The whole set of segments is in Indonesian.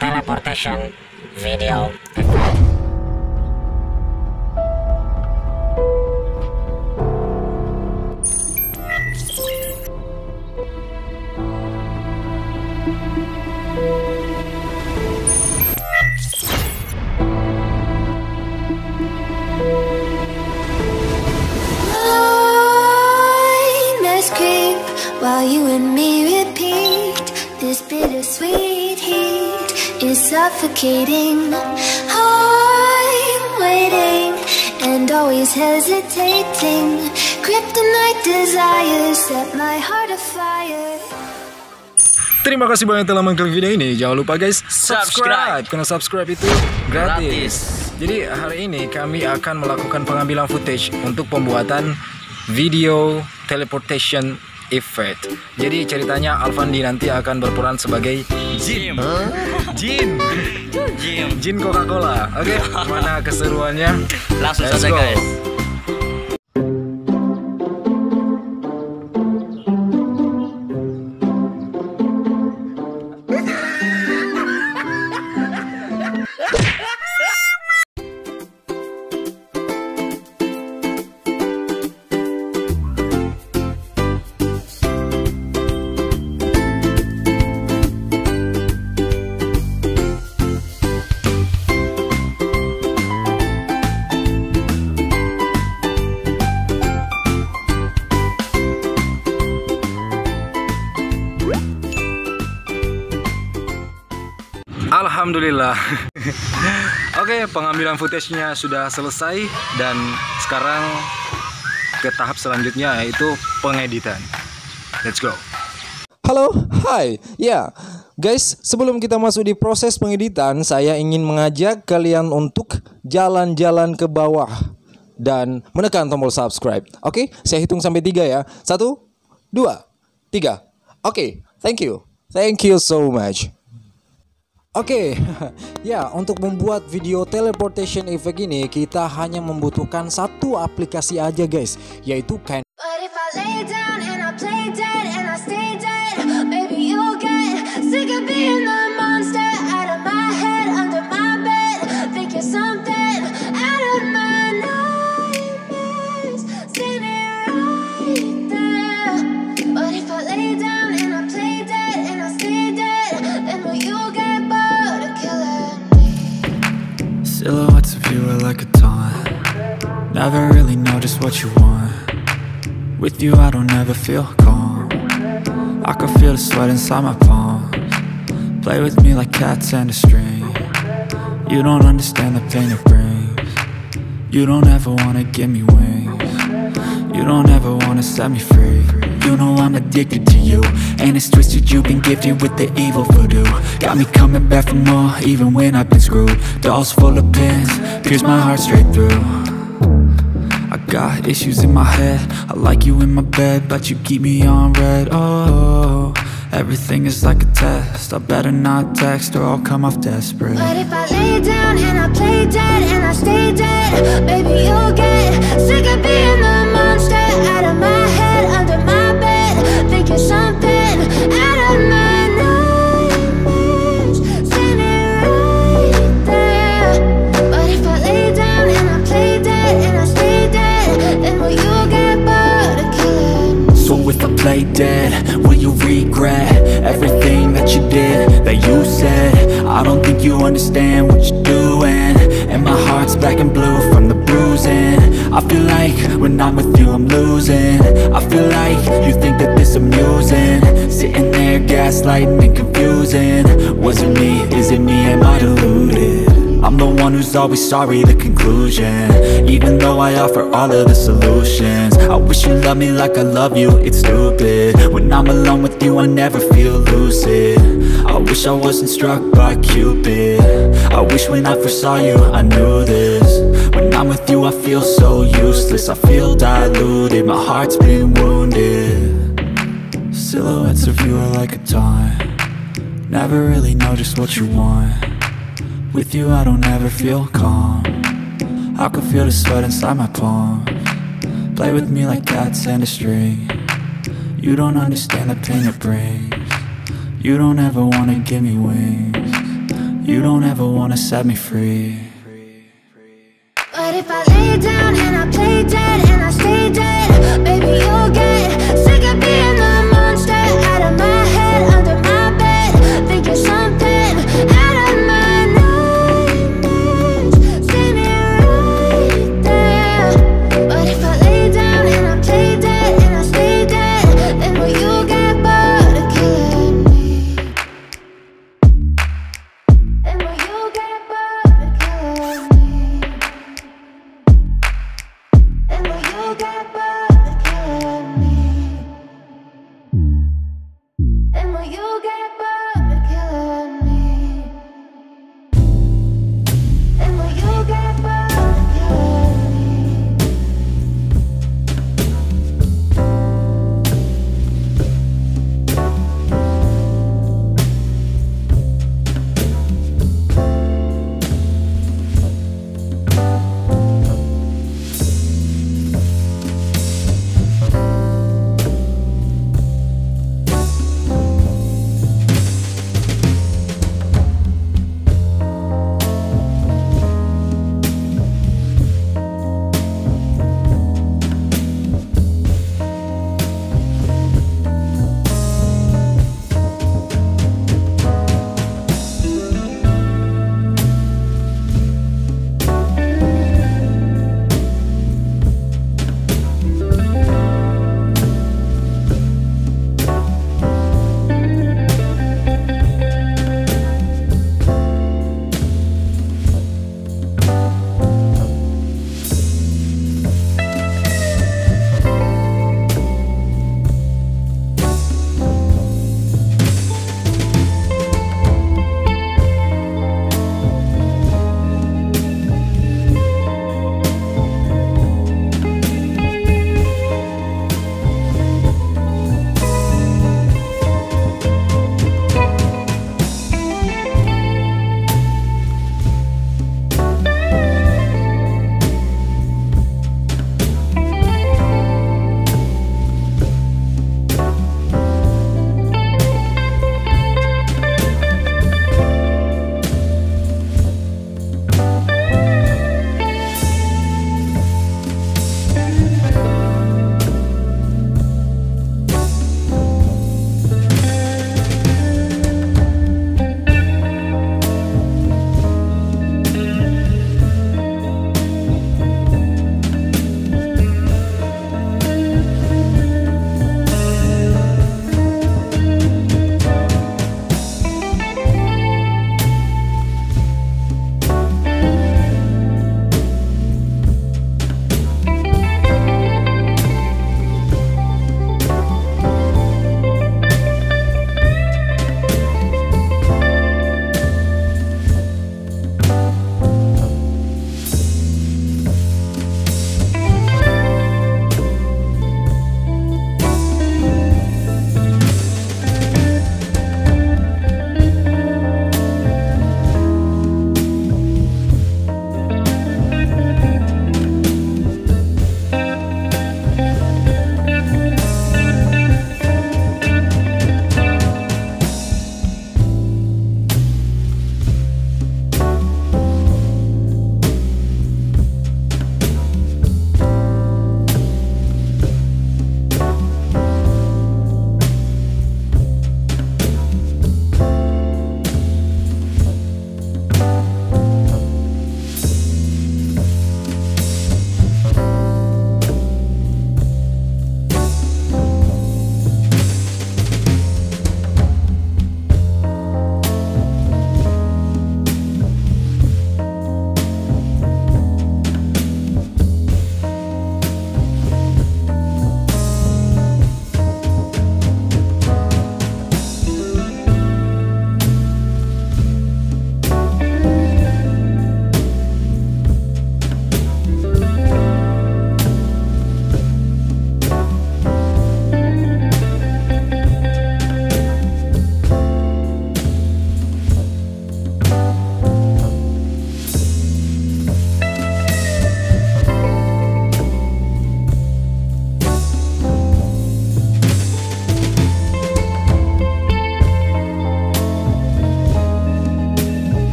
Teleportation video. While you and me repeat, this bittersweet heat is suffocating. I'm waiting and always hesitating. Kryptonite desires set my heart afire. Terima kasih banyak telah mengklik video ini. Jangan lupa guys, subscribe. Karena subscribe itu gratis. Jadi hari ini kami akan melakukan pengambilan footage untuk pembuatan video teleportation effect. Jadi ceritanya Alfandi nanti akan berperan sebagai Jin Coca-Cola. Oke, gimana keseruannya? Langsung saja guys. Alhamdulillah. Oke, pengambilan footage-nya sudah selesai dan sekarang ke tahap selanjutnya yaitu pengeditan. Let's go. Halo, hai. Ya, guys, sebelum kita masuk di proses pengeditan, saya ingin mengajak kalian untuk jalan-jalan ke bawah dan menekan tombol subscribe. Oke, saya hitung sampai 3 ya. 1, 2, 3. Oke, thank you. Thank you so much. Oke, ya, untuk membuat video teleportation effect ini kita hanya membutuhkan satu aplikasi aja guys, yaitu Silhouettes of you are like a taunt. Never really know just what you want. With you I don't ever feel calm. I can feel the sweat inside my palms. Play with me like cats and a string. You don't understand the pain it brings. You don't ever wanna give me wings. You don't ever wanna set me free. You know I'm addicted to you, and it's twisted, you've been gifted with the evil voodoo. Got me coming back for more, even when I've been screwed. Dolls full of pins, pierce my heart straight through. I got issues in my head, I like you in my bed, but you keep me on red. Oh, everything is like a test, I better not text or I'll come off desperate. But if I lay down and I play dead and I stay dead, baby you'll get sick of being the monster out of my head, under my bed, thinking something out of my nightmares, standing right there. But if I lay down and I play dead and I stay dead, then will you get bored of killing me? So if I play dead, will you regret everything that you did, that you said? I don't think you understand what you're doing, and my heart's black and blue from the bruising. I feel like when I'm with you I'm losing. I feel like you think that this amusing, sitting there gaslighting and confusing. Was it me? Is it me? Am I deluded? I'm the one who's always sorry, the conclusion, even though I offer all of the solutions. I wish you loved me like I love you, it's stupid. When I'm alone with you I never feel lucid. I wish I wasn't struck by Cupid. I wish when I first saw you I knew this. When I'm with you I feel so useless, I feel diluted, my heart's been wounded. Silhouettes of you are like a taunt. Never really know just what you want. With you I don't ever feel calm. I can feel the sweat inside my palms. Play with me like cats and a string. You don't understand the pain it brings. You don't ever wanna give me wings. You don't ever wanna set me free. But if I lay down and I play dead and I stay dead, baby, you'll get sick of being the monster out of my head, under my bed, thinking something out of my nightmares. See me right there. But if I lay down and I play dead and I stay dead, then will you get bored of killing me? Then will you get bored of killing me? And will you get bored of killing me?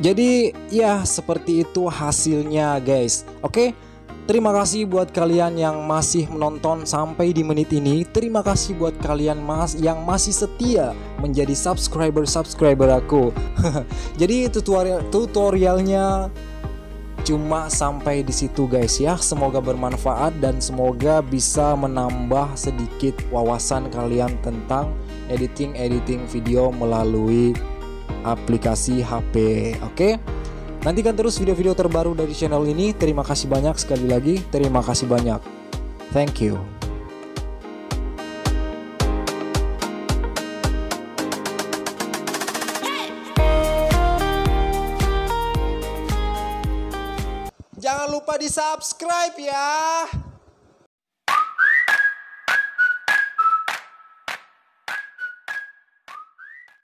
Jadi ya seperti itu hasilnya guys. Oke, terima kasih buat kalian yang masih menonton sampai di menit ini. Terima kasih buat kalian yang masih setia menjadi subscriber aku. Jadi tutorialnya cuma sampai di situ guys ya. Semoga bermanfaat dan semoga bisa menambah sedikit wawasan kalian tentang editing video melalui aplikasi HP. Oke, nantikan terus video-video terbaru dari channel ini. Terima kasih banyak sekali lagi. Terima kasih banyak. Thank you. Jangan lupa di subscribe ya.